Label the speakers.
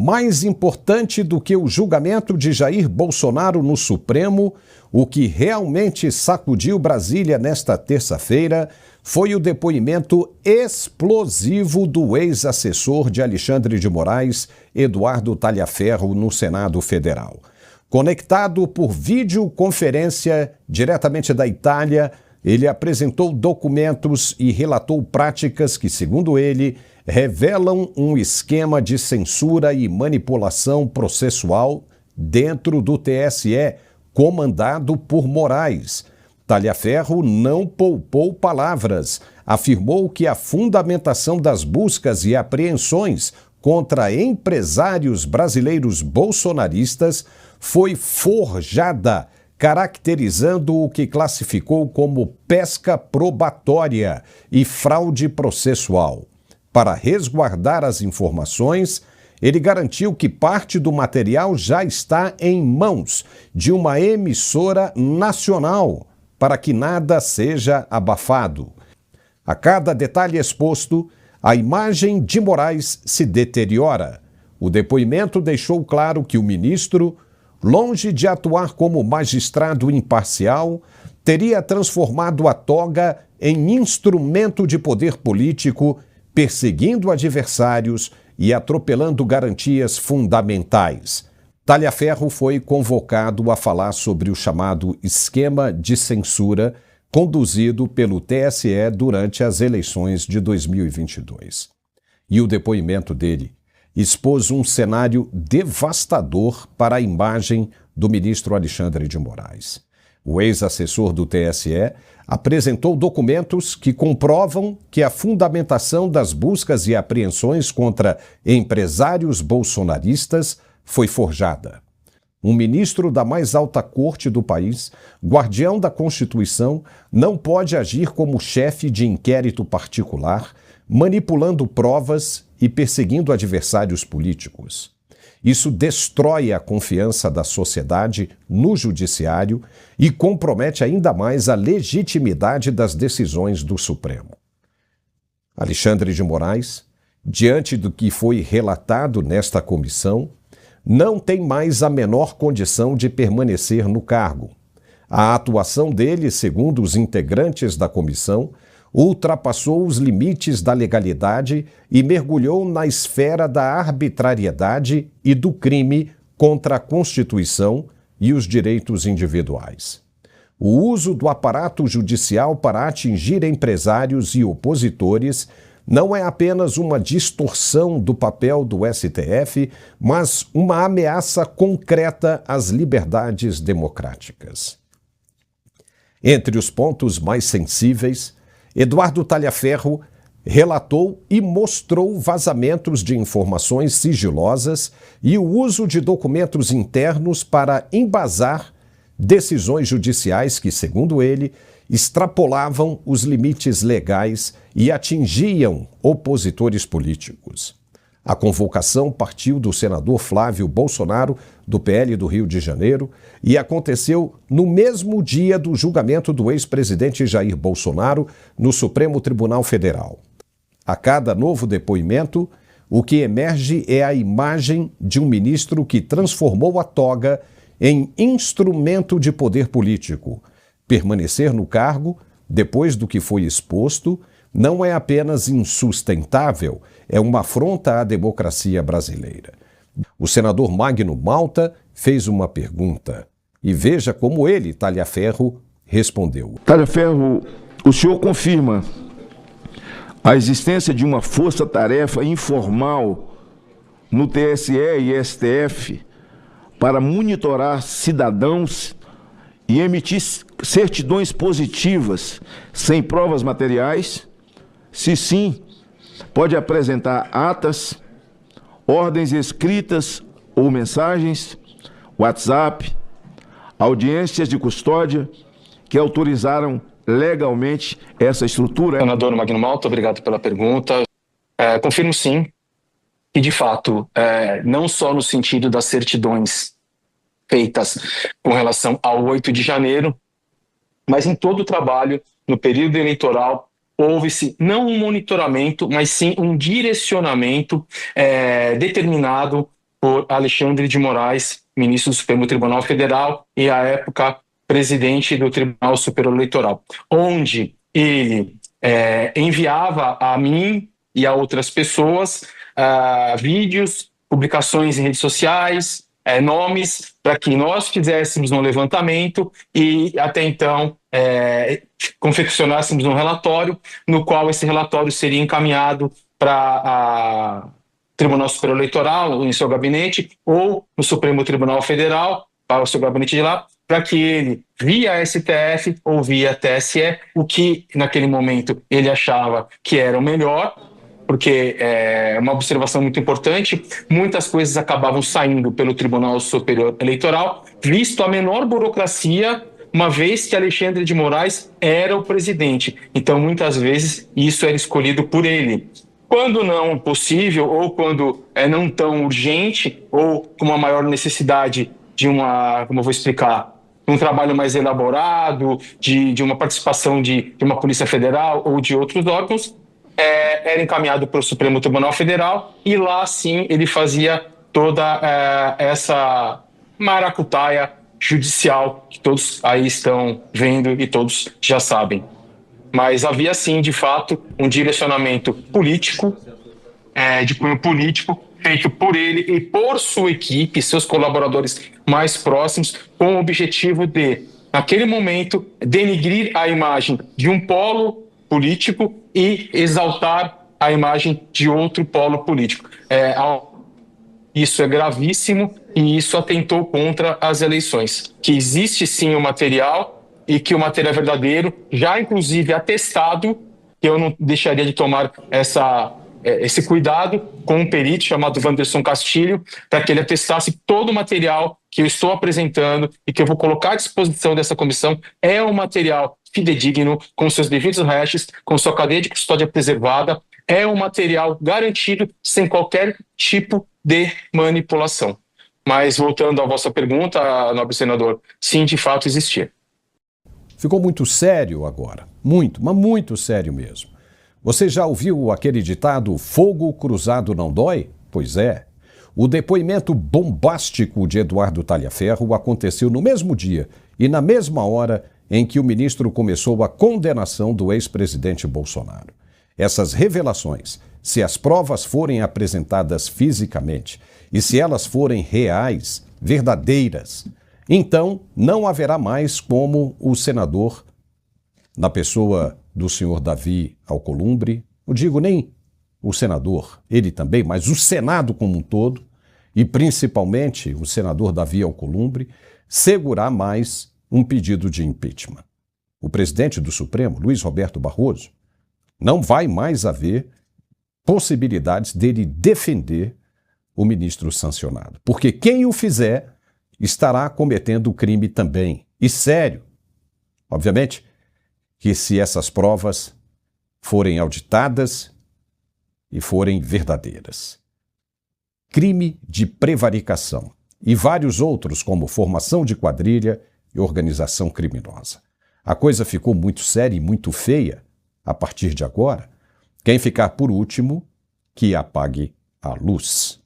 Speaker 1: Mais importante do que o julgamento de Jair Bolsonaro no Supremo, o que realmente sacudiu Brasília nesta terça-feira foi o depoimento explosivo do ex-assessor de Alexandre de Moraes, Eduardo Talhaferro, no Senado Federal. Conectado por videoconferência diretamente da Itália, ele apresentou documentos e relatou práticas que, segundo ele, revelam um esquema de censura e manipulação processual dentro do TSE, comandado por Moraes. Talhaferro não poupou palavras, afirmou que a fundamentação das buscas e apreensões contra empresários brasileiros bolsonaristas foi forjada, caracterizando o que classificou como pesca probatória e fraude processual. Para resguardar as informações, ele garantiu que parte do material já está em mãos de uma emissora nacional, para que nada seja abafado. A cada detalhe exposto, a imagem de Moraes se deteriora. O depoimento deixou claro que o ministro, longe de atuar como magistrado imparcial, teria transformado a toga em instrumento de poder político, perseguindo adversários e atropelando garantias fundamentais. Talhaferro foi convocado a falar sobre o chamado esquema de censura conduzido pelo TSE durante as eleições de 2022. E o depoimento dele expôs um cenário devastador para a imagem do ministro Alexandre de Moraes. O ex-assessor do TSE apresentou documentos que comprovam que a fundamentação das buscas e apreensões contra empresários bolsonaristas foi forjada. Um ministro da mais alta corte do país, guardião da Constituição, não pode agir como chefe de inquérito particular, manipulando provas e perseguindo adversários políticos. Isso destrói a confiança da sociedade no judiciário e compromete ainda mais a legitimidade das decisões do Supremo. Alexandre de Moraes, diante do que foi relatado nesta comissão, não tem mais a menor condição de permanecer no cargo. A atuação dele, segundo os integrantes da comissão, ultrapassou os limites da legalidade e mergulhou na esfera da arbitrariedade e do crime contra a Constituição e os direitos individuais. O uso do aparato judicial para atingir empresários e opositores não é apenas uma distorção do papel do STF, mas uma ameaça concreta às liberdades democráticas. Entre os pontos mais sensíveis, Eduardo Talhaferro relatou e mostrou vazamentos de informações sigilosas e o uso de documentos internos para embasar decisões judiciais que, segundo ele, extrapolavam os limites legais e atingiam opositores políticos. A convocação partiu do senador Flávio Bolsonaro, do PL do Rio de Janeiro, e aconteceu no mesmo dia do julgamento do ex-presidente Jair Bolsonaro no Supremo Tribunal Federal. A cada novo depoimento, o que emerge é a imagem de um ministro que transformou a toga em instrumento de poder político. Permanecer no cargo, depois do que foi exposto, não é apenas insustentável, é uma afronta à democracia brasileira. O senador Magno Malta fez uma pergunta e veja como ele, Talhaferro, respondeu.
Speaker 2: Talhaferro, o senhor confirma a existência de uma força-tarefa informal no TSE e STF para monitorar cidadãos e emitir certidões positivas sem provas materiais? Se sim, pode apresentar atas, ordens escritas ou mensagens, WhatsApp, audiências de custódia que autorizaram legalmente essa estrutura?
Speaker 3: Senador Magno Malta, obrigado pela pergunta. Confirmo sim, e de fato, não só no sentido das certidões feitas com relação ao 8 de janeiro, mas em todo o trabalho, no período eleitoral, houve-se não um monitoramento, mas sim um direcionamento determinado por Alexandre de Moraes, ministro do Supremo Tribunal Federal e, à época, presidente do Tribunal Superior Eleitoral, onde ele enviava a mim e a outras pessoas vídeos, publicações em redes sociais, nomes, para que nós fizéssemos um levantamento e, até então, confeccionássemos um relatório, no qual esse relatório seria encaminhado para Tribunal Superior Eleitoral, em seu gabinete, ou no Supremo Tribunal Federal, para o seu gabinete de lá, para que ele, via STF ou via TSE, o que naquele momento ele achava que era o melhor, porque é uma observação muito importante, muitas coisas acabavam saindo pelo Tribunal Superior Eleitoral, visto a menor burocracia, uma vez que Alexandre de Moraes era o presidente. Então, muitas vezes, isso era escolhido por ele. Quando não possível, ou quando é não tão urgente, ou com uma maior necessidade de como eu vou explicar, um trabalho mais elaborado, de uma participação de uma Polícia Federal ou de outros órgãos, era encaminhado para o Supremo Tribunal Federal e lá, sim, ele fazia toda essa maracutaia judicial que todos aí estão vendo e todos já sabem. Mas havia, sim, de fato, um direcionamento político, de cunho político, feito por ele e por sua equipe, seus colaboradores mais próximos, com o objetivo de, naquele momento, denigrir a imagem de um polo político e exaltar a imagem de outro polo político. Isso é gravíssimo e isso atentou contra as eleições. Que existe, sim, o material e que o material é verdadeiro, já inclusive atestado, que eu não deixaria de tomar esse cuidado com um perito chamado Wanderson Castilho, para que ele atestasse todo o material que eu estou apresentando e que eu vou colocar à disposição dessa comissão é um material fidedigno, com seus devidos hashes, com sua cadeia de custódia preservada, é um material garantido sem qualquer tipo de manipulação. Mas, voltando à vossa pergunta, nobre senador, sim, de fato existia.
Speaker 1: Ficou muito sério agora. Muito, mas muito sério mesmo. Você já ouviu aquele ditado, fogo cruzado não dói? Pois é. O depoimento bombástico de Eduardo Talhaferro aconteceu no mesmo dia e na mesma hora em que o ministro começou a condenação do ex-presidente Bolsonaro. Essas revelações, se as provas forem apresentadas fisicamente e se elas forem reais, verdadeiras, então não haverá mais como o senador, na pessoa do senhor Davi Alcolumbre, não digo nem o senador, ele também, mas o Senado como um todo, e principalmente o senador Davi Alcolumbre, segurar mais um pedido de impeachment. O presidente do Supremo, Luiz Roberto Barroso, não vai mais haver possibilidades dele defender o ministro sancionado, porque quem o fizer estará cometendo crime também, e sério. Obviamente que se essas provas forem auditadas e forem verdadeiras. Crime de prevaricação e vários outros, como formação de quadrilha e organização criminosa. A coisa ficou muito séria e muito feia a partir de agora. Quem ficar por último, que apague a luz.